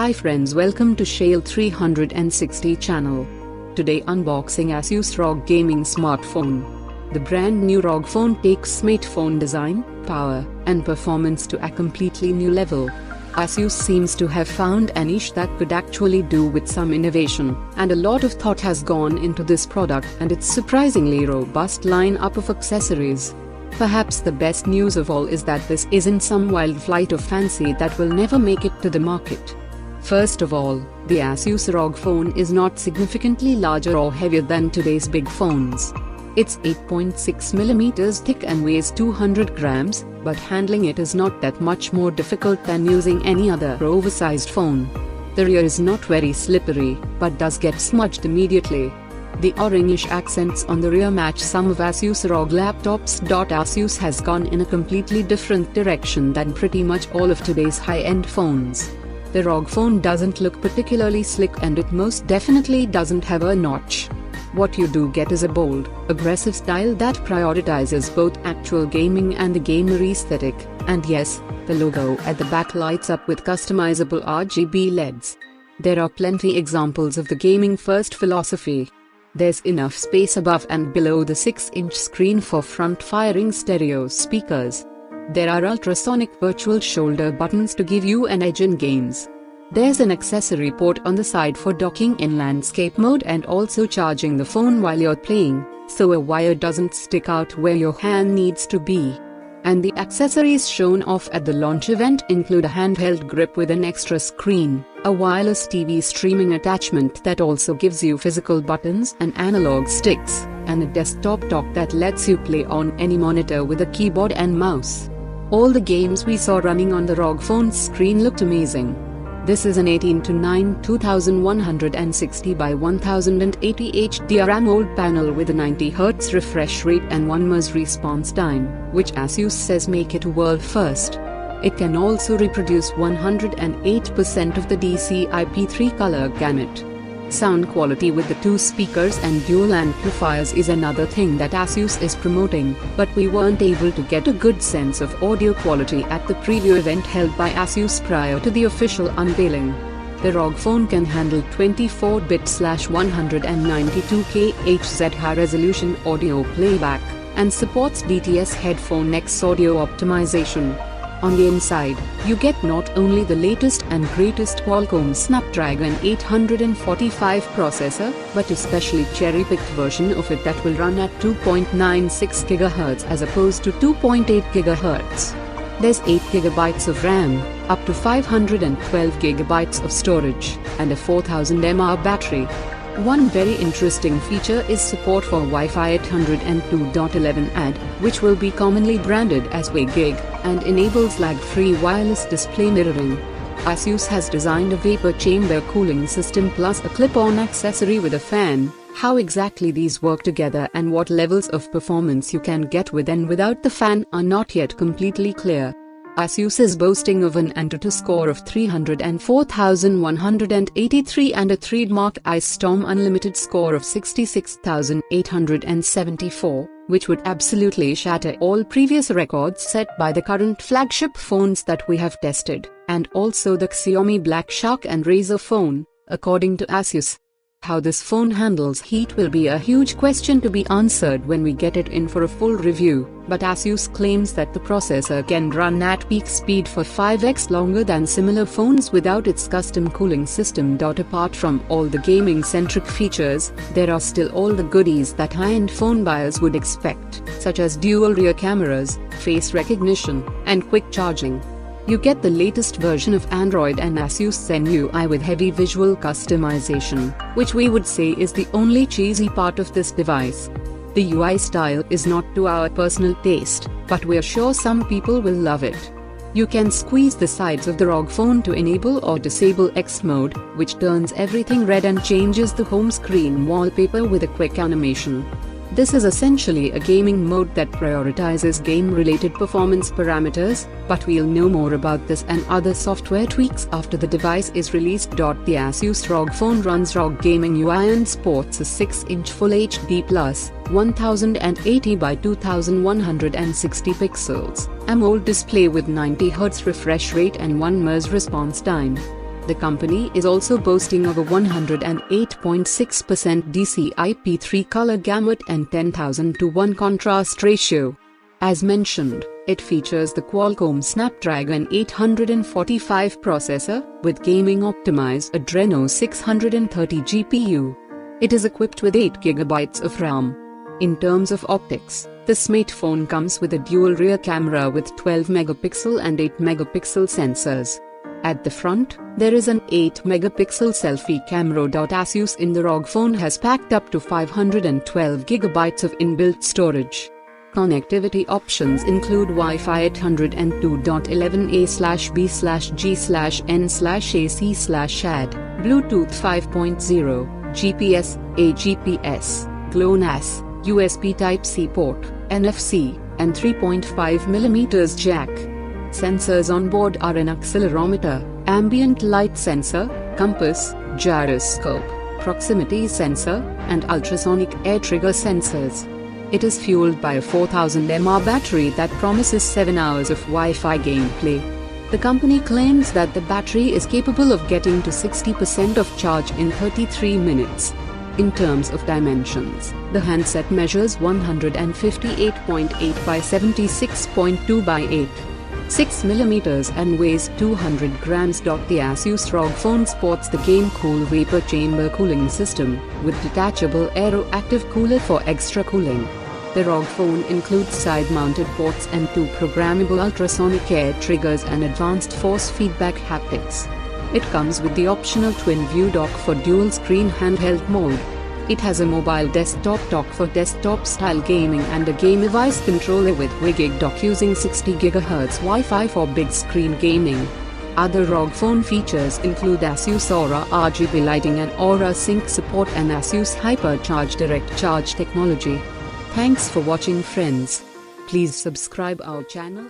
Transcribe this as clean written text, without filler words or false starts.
Hi friends, welcome to Shale 360 channel. Today unboxing Asus ROG gaming smartphone. The brand new ROG phone takes smartphone design, power, and performance to a completely new level. Asus seems to have found a niche that could actually do with some innovation, and a lot of thought has gone into this product and its surprisingly robust lineup of accessories. Perhaps the best news of all is that this isn't some wild flight of fancy that will never make it to the market. First of all, the Asus ROG phone is not significantly larger or heavier than today's big phones. It's 8.6mm thick and weighs 200 grams, but handling it is not that much more difficult than using any other oversized phone. The rear is not very slippery, but does get smudged immediately. The orangish accents on the rear match some of Asus ROG laptops. Asus has gone in a completely different direction than pretty much all of today's high-end phones. The ROG phone doesn't look particularly slick and it most definitely doesn't have a notch. What you do get is a bold, aggressive style that prioritizes both actual gaming and the gamer aesthetic, and yes, the logo at the back lights up with customizable RGB LEDs. There are plenty examples of the gaming-first philosophy. There's enough space above and below the 6-inch screen for front-firing stereo speakers. There are ultrasonic virtual shoulder buttons to give you an edge in games. There's an accessory port on the side for docking in landscape mode and also charging the phone while you're playing, so a wire doesn't stick out where your hand needs to be. And the accessories shown off at the launch event include a handheld grip with an extra screen, a wireless TV streaming attachment that also gives you physical buttons and analog sticks, and a desktop dock that lets you play on any monitor with a keyboard and mouse. All the games we saw running on the ROG phone's screen looked amazing. This is an 18:9 2160 by 1080 HDR AMOLED panel with a 90Hz refresh rate and 1 ms response time, which Asus says make it a world first. It can also reproduce 108% of the DCI-P3 color gamut. Sound quality with the 2 speakers and dual amplifiers is another thing that Asus is promoting, but we weren't able to get a good sense of audio quality at the preview event held by Asus prior to the official unveiling. The ROG phone can handle 24-bit/192 Hz high-resolution audio playback, and supports DTS headphone X audio optimization. On the inside, you get not only the latest and greatest Qualcomm Snapdragon 845 processor, but a specially cherry-picked version of it that will run at 2.96 GHz as opposed to 2.8 GHz. There's 8GB of RAM, up to 512 GB of storage, and a 4000 mAh battery. One very interesting feature is support for Wi-Fi 802.11ad, which will be commonly branded as WiGig, and enables lag-free wireless display mirroring. Asus has designed a vapor chamber cooling system plus a clip-on accessory with a fan. How exactly these work together and what levels of performance you can get with and without the fan are not yet completely clear. Asus is boasting of an Antutu score of 304,183 and a trademark Ice Storm Unlimited score of 66,874, which would absolutely shatter all previous records set by the current flagship phones that we have tested, and also the Xiaomi Black Shark and Razer phone, according to Asus. How this phone handles heat will be a huge question to be answered when we get it in for a full review, but Asus claims that the processor can run at peak speed for 5x longer than similar phones without its custom cooling system. Apart from all the gaming-centric features, there are still all the goodies that high-end phone buyers would expect, such as dual rear cameras, face recognition, and quick charging. You get the latest version of Android and Asus Zen UI with heavy visual customization, which we would say is the only cheesy part of this device. The UI style is not to our personal taste, but we're sure some people will love it. You can squeeze the sides of the ROG phone to enable or disable X mode, which turns everything red and changes the home screen wallpaper with a quick animation. This is essentially a gaming mode that prioritizes game-related performance parameters, but we'll know more about this and other software tweaks after the device is released. The Asus ROG phone runs ROG Gaming UI and sports a 6-inch Full HD+ 1080 by 2160 pixels AMOLED display with 90Hz refresh rate and 1 ms response time. The company is also boasting of a 108.6% DCI-P3 color gamut and 10,000:1 contrast ratio. As mentioned, it features the Qualcomm Snapdragon 845 processor with gaming-optimized Adreno 630 GPU. It is equipped with 8 GB of RAM. In terms of optics, the smartphone comes with a dual rear camera with 12 megapixel and 8 megapixel sensors. At the front, there is an 8 megapixel selfie camera. Asus in the ROG phone has packed up to 512 GB of inbuilt storage. Connectivity options include Wi-Fi 802.11a/b/g/n/ac/ad, Bluetooth 5.0, GPS, AGPS, GLONASS, USB Type-C port, NFC, and 3.5mm jack. Sensors on board are an accelerometer, ambient light sensor, compass, gyroscope, proximity sensor, and ultrasonic air trigger sensors. It is fueled by a 4000 mAh battery that promises 7 hours of Wi-Fi gameplay. The company claims that the battery is capable of getting to 60% of charge in 33 minutes. In terms of dimensions, the handset measures 158.8 by 76.2 by 8.6 mm and weighs 200 grams. The Asus ROG phone sports the game-cool vapor chamber cooling system, with detachable aero-active cooler for extra cooling. The ROG phone includes side-mounted ports and 2 programmable ultrasonic air triggers and advanced force feedback haptics. It comes with the optional twin-view dock for dual-screen handheld mode. It has a mobile desktop dock for desktop-style gaming and a game-device controller with WiGig dock using 60 GHz Wi-Fi for big-screen gaming. Other ROG phone features include Asus Aura RGB lighting and Aura Sync support and Asus Hypercharge Direct Charge technology. Thanks for watching, friends. Please subscribe our channel.